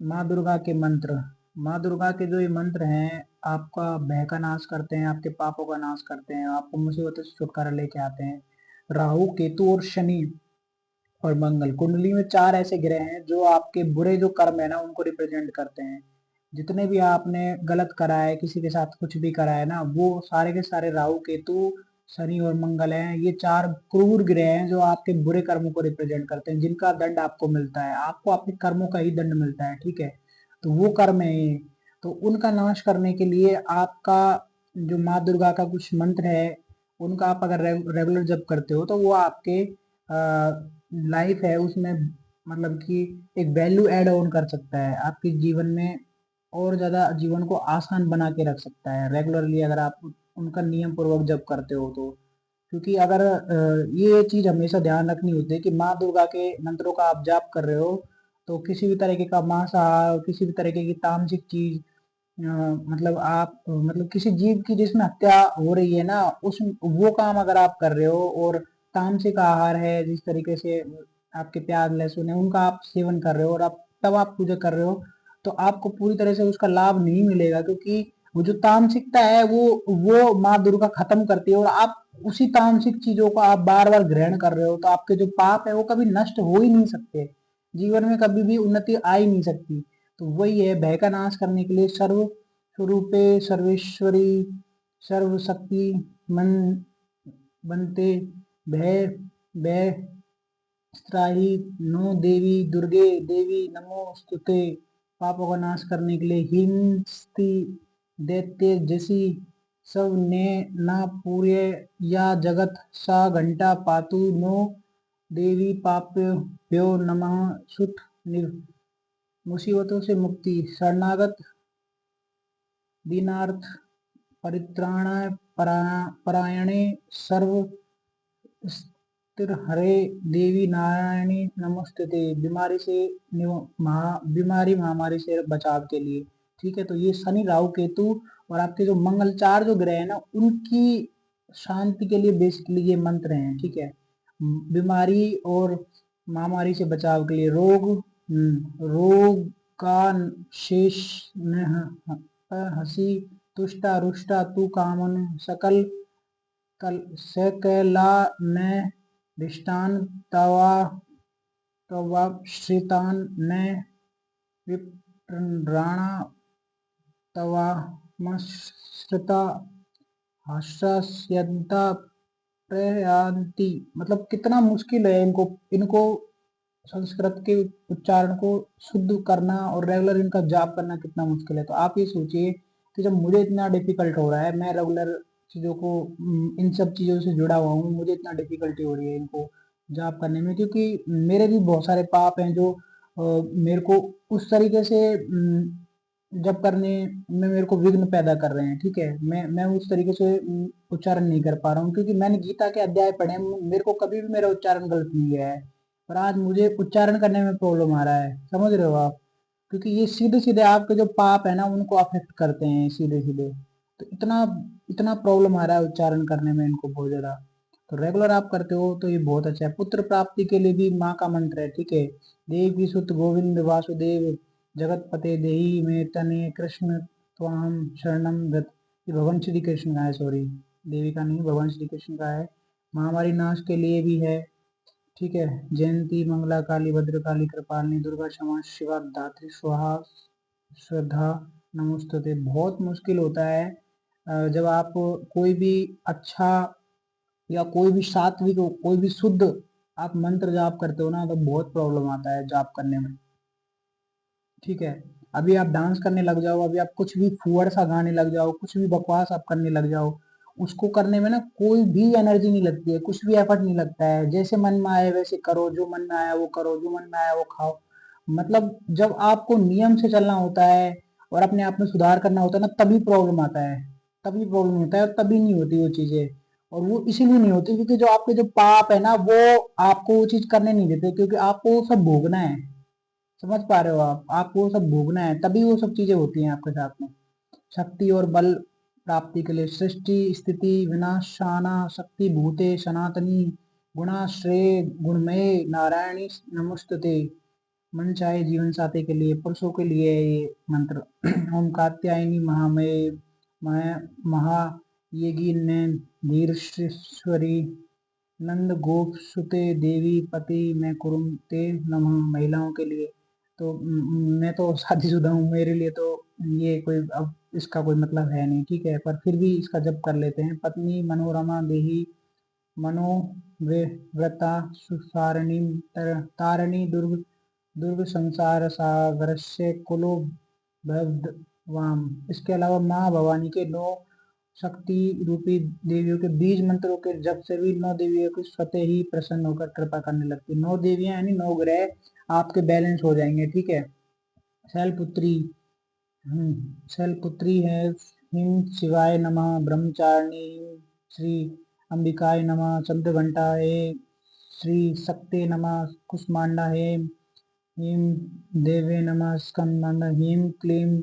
माँ दुर्गा के मंत्र। माँ दुर्गा के जो ये मंत्र हैं, आपका भय का नाश करते हैं, आपके पापों का नाश करते हैं, आपको मुसीबतों से छुटकारा लेके आते हैं। राहु, केतु और शनि और मंगल कुंडली में चार ऐसे ग्रह हैं जो आपके बुरे जो कर्म है ना उनको रिप्रेजेंट करते हैं। जितने भी आपने गलत करा है, किसी के साथ कुछ भी करा है ना, वो सारे के सारे राहु, केतु, शनि और मंगल हैं। ये चार क्रूर ग्रह हैं जो आपके बुरे कर्मों को रिप्रेजेंट करते हैं, जिनका दंड आपको मिलता है। आपको आपके कर्मों का ही दंड मिलता है, ठीक है। तो वो कर्म है ये। तो उनका नाश करने के लिए आपका जो माँ दुर्गा का कुछ मंत्र है, उनका आप अगर रेगुलर जप करते हो तो वो आपके लाइफ है उसमें, मतलब कि एक वैल्यू ऐड ऑन कर सकता है आपके जीवन में, और ज़्यादा जीवन को आसान बना के रख सकता है रेगुलरली अगर आप उनका नियम पूर्वक जप करते हो तो। क्योंकि अगर ये चीज़ हमेशा ध्यान रखनी होती है कि माँ दुर्गा के मंत्रों का आप जाप कर रहे हो, तो किसी भी तरीके का मांसाहार, किसी भी तरीके की तामसिक चीज, मतलब आप मतलब किसी जीव की जिसमें हत्या हो रही है ना, उस वो काम अगर आप कर रहे हो, और तामसिक आहार है जिस तरीके से आपके प्याज लहसुन है उनका आप सेवन कर रहे हो, और आप तब आप पूजा कर रहे हो, तो आपको पूरी तरह से उसका लाभ नहीं मिलेगा। क्योंकि वो जो तामसिकता है वो माँ दुर्गा खत्म करती है, और आप उसी तामसिक चीजों को आप बार बार ग्रहण कर रहे हो, तो आपके जो पाप है वो कभी नष्ट हो ही नहीं सकते, जीवन में कभी भी उन्नति आ ही नहीं सकती। तो वही है, भय का नाश करने के लिए सर्व स्वरूपे सर्वेश्वरी सर्वशक्ति मन बनते भय भय त्राहि नो देवी दुर्गे देवी नमोस्तुते। पापों का नाश करने के लिए हिंसती दैत्य जैसी सब ने ना पूरे या जगत सा घंटा पातु नो देवी पाप्यो नमः सुठ मुसीबतों से मुक्ति शरणागत दीनार्थ परित्राणाय परायणे सर्व स्थिर हरे देवी नारायणी नमस्ते। बीमारी से बीमारी महामारी से बचाव के लिए, ठीक है। तो ये शनि, राहु, केतु और आपके जो मंगल, चार जो ग्रह है ना, उनकी शांति के लिए बेसिकली ये मंत्र हैं, ठीक है। बीमारी और महामारी से बचाव के लिए, रोग का शेष न हसी तुष्टा रुष्टा तू कामन सकल कल सकला में दृष्टान तवा तवा श्रितान में विप्राणा तवा मश्रिता हर्षयन्ता प्रयान्ति। मतलब कितना मुश्किल है इनको इनको संस्कृत के उच्चारण को शुद्ध करना और रेगुलर इनका जाप करना कितना मुश्किल है। तो आप ये सोचिए कि जब मुझे इतना डिफिकल्ट हो रहा है, मैं रेगुलर चीज़ों को इन सब चीज़ों से जुड़ा हुआ हूँ, मुझे इतना डिफिकल्टी हो रही है इनको जाप करने में, क्योंकि मेरे भी बहुत सारे पाप हैं जो मेरे को उस तरीके से जप करने में मेरे को विघ्न पैदा कर रहे हैं, ठीक है। मैं उस तरीके से उच्चारण नहीं कर पा रहा हूँ, क्योंकि मैंने गीता के अध्याय पढ़े हैं, मेरे को कभी भी मेरा उच्चारण गलत नहीं गया है, पर आज मुझे उच्चारण करने में प्रॉब्लम आ रहा है, समझ रहे हो आप। क्योंकि ये सीधे सीधे आपके जो पाप है ना उनको अफेक्ट करते हैं सीधे सीधे। तो इतना इतना प्रॉब्लम आ रहा है उच्चारण करने में इनको बहुत ज्यादा। तो रेगुलर आप करते हो तो ये बहुत अच्छा है। पुत्र प्राप्ति के लिए भी माँ का मंत्र है, ठीक है। देव सुत गोविंद वासुदेव जगतपते देही में तने कृष्ण त्वाम शरणम गत। ये भगवान श्री कृष्ण का है, सॉरी, देवी का नहीं, भगवान श्री कृष्ण का है। महामारी नाश के लिए भी है, ठीक है। जयंती मंगला काली भद्रकाली कृपालिनी दुर्गा क्षमा शिवा धात्री स्वाहा श्रद्धा नमस्तुते। बहुत मुश्किल होता है जब आप कोई भी अच्छा या कोई भी सात्विक कोई भी शुद्ध आप मंत्र जाप करते हो ना, तो बहुत प्रॉब्लम आता है जाप करने में, ठीक है। अभी आप डांस करने लग जाओ, अभी आप कुछ भी फुहड़ सा गाने लग जाओ, कुछ भी बकवास आप करने लग जाओ, उसको करने में ना कोई भी एनर्जी नहीं लगती है, कुछ भी एफर्ट नहीं लगता है। जैसे मन में आए वैसे करो, जो मन में आया वो करो, जो मन में आया वो खाओ। मतलब जब आपको नियम से चलना होता है और अपने आप में सुधार करना होता है ना, तभी प्रॉब्लम आता है, तभी प्रॉब्लम होता है, और तभी नहीं होती वो चीजें। और वो इसीलिए नहीं होती क्योंकि जो आपके जो पाप है ना, वो आपको वो चीज करने नहीं देते, क्योंकि आपको वो सब भोगना है। समझ पा रहे हो आप, आपको वो सब भोगना है, तभी वो सब चीजें होती हैं आपके साथ में। शक्ति और बल प्राप्ति के लिए सृष्टि स्थिति विनाशाना शक्ति भूते सनातनी गुणाश्रय गुणमय नारायणी नमस्तुते। मन चाहे जीवन साथी के लिए, पुरुषों के लिए है ये मंत्र। ओम कात्यायनी महामये महायज्ञिन्ने धीरेश्वरी नंद गोप सुते देवी पति मैं कुरुते नमः। महिलाओं के लिए तो मैं तो शादीशुदा हूँ, मेरे लिए तो ये कोई अब इसका कोई मतलब है नहीं, ठीक है, पर फिर भी इसका जप कर लेते हैं। पत्नी मनोरमा देही मनोव्रता सुसारिणी तारिणी दुर्ग दुर्ग संसार सागरस्य कुलो भवद्वाम। इसके अलावा माँ भवानी के 9 शक्ति रूपी देवियों के बीज मंत्रों के जप से भी 9 देवियों की स्वतः ही प्रसन्न होकर कृपा करने लगती। 9 देवियां यानी 9 ग्रह आपके बैलेंस हो जाएंगे, ठीक है। शैलपुत्री, शैलपुत्री है। हिम शिवाय नमः। ब्रह्मचारिणी श्री अंबिकाय नमः। चंद्रघंटा है। श्री शक्ते नमः। कुष्मांडा है। ह्रीं देवे नमः। स्कंदंड ह्रीं क्लीं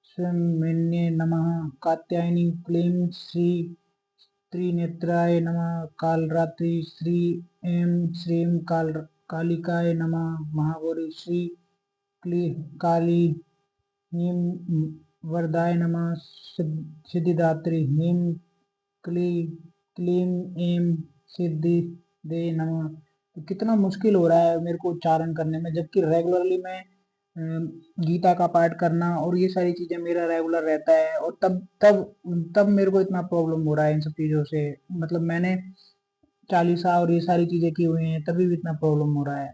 स्वमेन्ये नमः। कात्यायनी क्लीं श्री त्रिनेत्राय नमः। कालरात्रि श्री ऐं श्रीं कालिकाय नमः। महागौरी श्री काली ह्रीं वरदाय नमः। सिद्धिदात्री ह्रीं क्लीं ऐं सिद्धिदे नमः। तो कितना मुश्किल हो रहा है मेरे को उच्चारण करने में, जबकि रेगुलरली मैं गीता का पाठ करना और ये सारी चीजें मेरा रेगुलर रहता है, और तब तब तब मेरे को इतना प्रॉब्लम हो रहा है इन सब चीजों से। मतलब मैंने चालीसा और ये सारी चीजें की हुई हैं, तभी भी इतना प्रॉब्लम हो रहा है।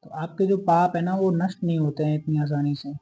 तो आपके जो पाप है ना वो नष्ट नहीं होते हैं इतनी आसानी से।